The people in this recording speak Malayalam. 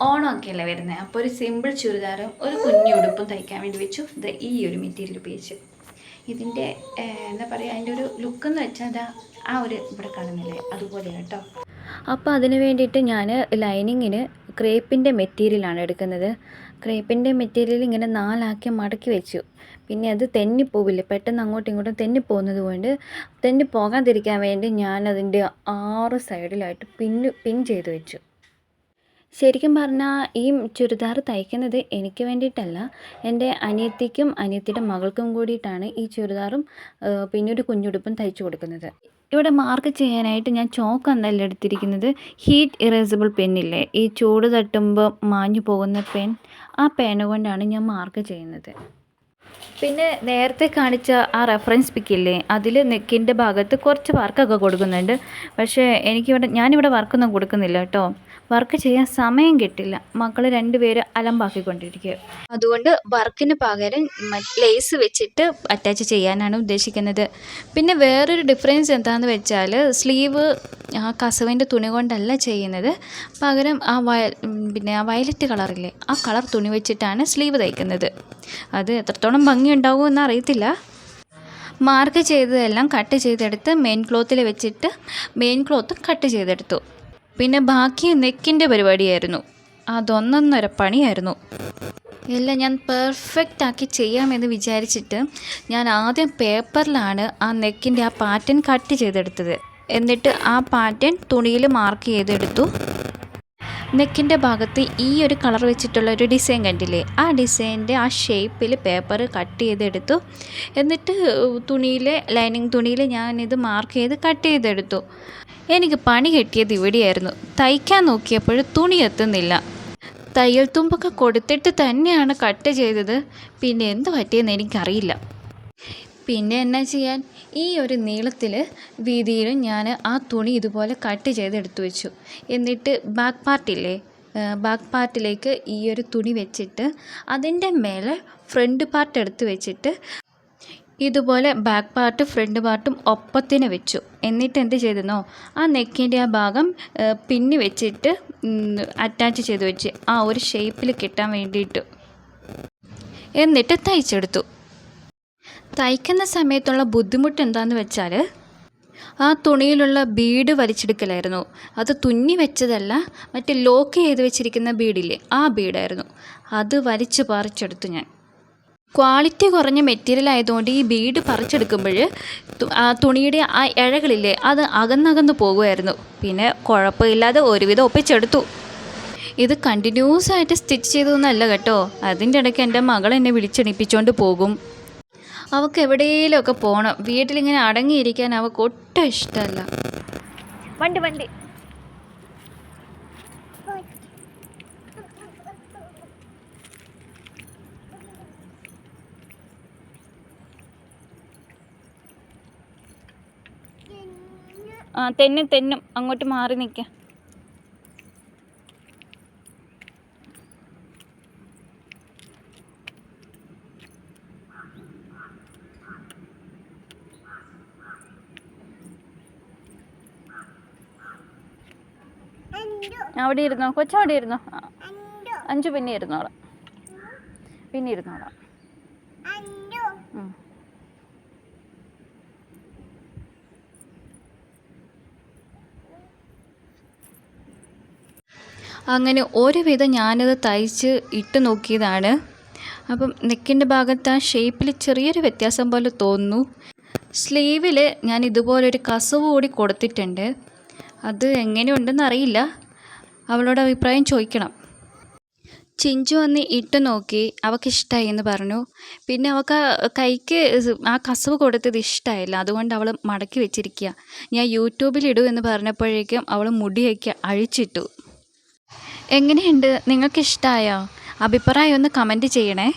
ഓണമൊക്കെയല്ലേ വരുന്നത്. അപ്പോൾ ഒരു സിമ്പിൾ ചുരിദാറും ഒരു കുഞ്ഞു ഉടുപ്പും തയ്ക്കാൻ വേണ്ടി വെച്ചു. ഇത് ഈ ഒരു മെറ്റീരിയൽ ഉപയോഗിച്ചു. ഇതിൻ്റെ എന്താ പറയുക, അതിൻ്റെ ഒരു ലുക്കെന്ന് വെച്ചാൽ അതാ ആ ഒരു ഇവിടെ കാണുന്നില്ലേ അതുപോലെയാണ് കേട്ടോ. അപ്പോൾ അതിന് വേണ്ടിയിട്ട് ഞാൻ ലൈനിങ്ങിന് ക്രേപ്പിൻ്റെ മെറ്റീരിയലാണ് എടുക്കുന്നത്. ക്രേപ്പിൻ്റെ മെറ്റീരിയൽ ഇങ്ങനെ 4 ആക്കി മടക്കി വെച്ചു. പിന്നെ അത് തെന്നിപ്പോവില്ല, പെട്ടെന്ന് അങ്ങോട്ടും ഇങ്ങോട്ടും തെന്നിപ്പോകുന്നത് കൊണ്ട് തെന്നി പോകാതിരിക്കാൻ വേണ്ടി ഞാൻ അതിൻ്റെ 6 സൈഡിലായിട്ട് പിൻ ചെയ്ത് വെച്ചു. ശരിക്കും പറഞ്ഞാൽ ഈ ചുരിദാർ തയ്ക്കുന്നത് എനിക്ക് വേണ്ടിയിട്ടല്ല, എൻ്റെ അനിയത്തിക്കും അനിയത്തിയുടെ മകൾക്കും കൂടിയിട്ടാണ് ഈ ചുരിദാറും പിന്നെ ഒരു കുഞ്ഞുടുപ്പും തയ്ച്ചു കൊടുക്കുന്നത്. ഇവിടെ മാർക്ക് ചെയ്യാനായിട്ട് ഞാൻ ചോക്ക് എന്നല്ല എടുത്തിരിക്കുന്നത്, ഹീറ്റ് ഇറേസിബിൾ പെന്നില്ലേ, ഈ ചൂട് തട്ടുമ്പോൾ മാഞ്ഞു പോകുന്ന പെൻ, ആ പേന കൊണ്ടാണ് ഞാൻ മാർക്ക് ചെയ്യുന്നത്. പിന്നെ നേരത്തെ കാണിച്ച ആ റെഫറൻസ് പിക്കില്ലേ, അതിൽ നെക്കിൻ്റെ ഭാഗത്ത് കുറച്ച് വർക്കൊക്കെ കൊടുക്കുന്നുണ്ട്. പക്ഷേ ഞാനിവിടെ വർക്കൊന്നും കൊടുക്കുന്നില്ല കേട്ടോ. വർക്ക് ചെയ്യാൻ സമയം കിട്ടില്ല, മക്കൾ 2 പേര് അലമ്പാക്കിക്കൊണ്ടിരിക്കുക. അതുകൊണ്ട് വർക്കിന് പകരം ലേസ് വെച്ചിട്ട് അറ്റാച്ച് ചെയ്യാനാണ് ഉദ്ദേശിക്കുന്നത്. പിന്നെ വേറൊരു ഡിഫറൻസ് എന്താണെന്ന് വെച്ചാൽ, സ്ലീവ് ആ കസവിൻ്റെ തുണി കൊണ്ടല്ല ചെയ്യുന്നത്, പകരം ആ വയലറ്റ് കളറില്ലേ, ആ കളർ തുണി വെച്ചിട്ടാണ് സ്ലീവ് തയ്ക്കുന്നത്. അത് എത്രത്തോളം ഭംഗിയുണ്ടാവുമെന്ന് അറിയത്തില്ല. മാർക്ക് ചെയ്തതെല്ലാം കട്ട് ചെയ്തെടുത്ത് മെയിൻ ക്ലോത്തിൽ വെച്ചിട്ട് മെയിൻ ക്ലോത്ത് കട്ട് ചെയ്തെടുത്തു. പിന്നെ ബാക്കി നെക്കിൻ്റെ പരിപാടിയായിരുന്നു. അതൊന്നൊന്നര പണിയായിരുന്നു. എല്ലാം ഞാൻ പെർഫെക്റ്റ് ആക്കി ചെയ്യാമെന്ന് വിചാരിച്ചിട്ട് ഞാൻ ആദ്യം പേപ്പറിലാണ് ആ നെക്കിൻ്റെ ആ പാറ്റേൺ കട്ട് ചെയ്തെടുത്തത്. എന്നിട്ട് ആ പാറ്റേൺ തുണിയിൽ മാർക്ക് ചെയ്തെടുത്തു. നെക്കിൻ്റെ ഭാഗത്ത് ഈ ഒരു കളർ വെച്ചിട്ടുള്ള ഒരു ഡിസൈൻ കണ്ടില്ലേ, ആ ഡിസൈൻ്റെ ആ ഷേപ്പിൽ പേപ്പർ കട്ട് ചെയ്തെടുത്തു. എന്നിട്ട് ലൈനിങ് തുണിയിൽ ഞാനിത് മാർക്ക് ചെയ്ത് കട്ട് ചെയ്തെടുത്തു. എനിക്ക് പണി കിട്ടിയത് ഇവിടെയായിരുന്നു. തയ്ക്കാൻ നോക്കിയപ്പോൾ തുണി എത്തുന്നില്ല. തയ്യൽ തുമ്പൊക്കെ കൊടുത്തിട്ട് തന്നെയാണ് കട്ട് ചെയ്തത്. പിന്നെ എന്ത് പറ്റിയെന്ന് എനിക്കറിയില്ല. പിന്നെ എന്നാ ചെയ്യാൻ, ഈ ഒരു നീളത്തിൽ വീതിയിലും ഞാൻ ആ തുണി ഇതുപോലെ കട്ട് ചെയ്തെടുത്തു വെച്ചു. എന്നിട്ട് ബാക്ക് പാർട്ടിലേക്ക് ഈ ഒരു തുണി വെച്ചിട്ട് അതിൻ്റെ മേലെ ഫ്രണ്ട് പാർട്ട് എടുത്ത് വെച്ചിട്ട് ഇതുപോലെ ബാക്ക് പാർട്ട് ഫ്രണ്ട് പാർട്ടും ഒപ്പത്തിന് വെച്ചു. എന്നിട്ട് എന്ത് ചെയ്തെന്നോ, ആ നെക്കിൻ്റെ ആ ഭാഗം പിന്നി വെച്ചിട്ട് അറ്റാച്ച് ചെയ്ത് വെച്ച് ആ ഒരു ഷേപ്പിൽ കിട്ടാൻ വേണ്ടിയിട്ട്. എന്നിട്ട് തയ്ച്ചെടുത്തു. തയ്ക്കുന്ന സമയത്തുള്ള ബുദ്ധിമുട്ട് എന്താണെന്ന് വെച്ചാൽ, ആ തുണിയിലുള്ള ബീഡ് വലിച്ചെടുക്കലായിരുന്നു. അത് തുന്നി വെച്ചതല്ല, മറ്റേ ലോക്ക് ചെയ്ത് വെച്ചിരിക്കുന്ന ബീഡില്ലേ, ആ ബീഡായിരുന്നു. അത് വലിച്ച് പറിച്ചെടുത്തു ഞാൻ. ക്വാളിറ്റി കുറഞ്ഞ മെറ്റീരിയൽ ആയതുകൊണ്ട് ഈ ബീഡ് പറിച്ചെടുക്കുമ്പോൾ ആ തുണിയുടെ ആ ഇഴകളില്ലേ, അത് അകന്നകന്ന് പോകുമായിരുന്നു. പിന്നെ കുഴപ്പമില്ലാതെ ഒരുവിധം ഒപ്പിച്ചെടുത്തു. ഇത് കണ്ടിന്യൂസ് ആയിട്ട് സ്റ്റിച്ച് ചെയ്തതൊന്നുമല്ല കേട്ടോ. അതിൻ്റെ ഇടയ്ക്ക് എൻ്റെ മകൾ എന്നെ വിളിച്ചെണിപ്പിച്ചുകൊണ്ട് പോകും. അവൾക്ക് എവിടെയെങ്കിലുമൊക്കെ പോകണം. വീട്ടിലിങ്ങനെ അടങ്ങിയിരിക്കാൻ അവൾക്ക് ഒട്ടും ഇഷ്ടമല്ല. വണ്ടി തെന്നും അങ്ങോട്ട് മാറി നിൽക്കാം. അവിടെ ഇരുന്നോ കൊച്ചവിടെ ഇരുന്നോ. അഞ്ചു പിന്നെ ഇരുന്നോളാം. അങ്ങനെ ഒരുവിധം ഞാനത് തയ്ച്ച് ഇട്ട് നോക്കിയതാണ്. അപ്പം നെക്കിൻ്റെ ഭാഗത്ത് ആ ഷേപ്പിൽ ചെറിയൊരു വ്യത്യാസം പോലെ തോന്നുന്നു. സ്ലീവിൽ ഞാൻ ഇതുപോലൊരു കസവ് കൂടി കൊടുത്തിട്ടുണ്ട്. അത് എങ്ങനെയുണ്ടെന്ന് അറിയില്ല, അവളോട് അഭിപ്രായം ചോദിക്കണം. ചിഞ്ചു വന്ന് ഇട്ട് നോക്കി, അവൾക്കിഷ്ടമായി എന്ന് പറഞ്ഞു. പിന്നെ അവൾക്ക് കൈക്ക് ആ കസവ് കൊടുത്തത് ഇഷ്ടമായില്ല, അതുകൊണ്ട് അവൾ മടക്കി വെച്ചിരിക്കുക. ഞാൻ യൂട്യൂബിലിടൂ എന്ന് പറഞ്ഞപ്പോഴേക്കും അവൾ മുടിയൊക്കെ അഴിച്ചിട്ടു. എങ്ങനെയുണ്ട്, നിങ്ങൾക്ക് ഇഷ്ടമായോ? അഭിപ്രായം ഒന്ന് കമൻറ്റ് ചെയ്യണേ.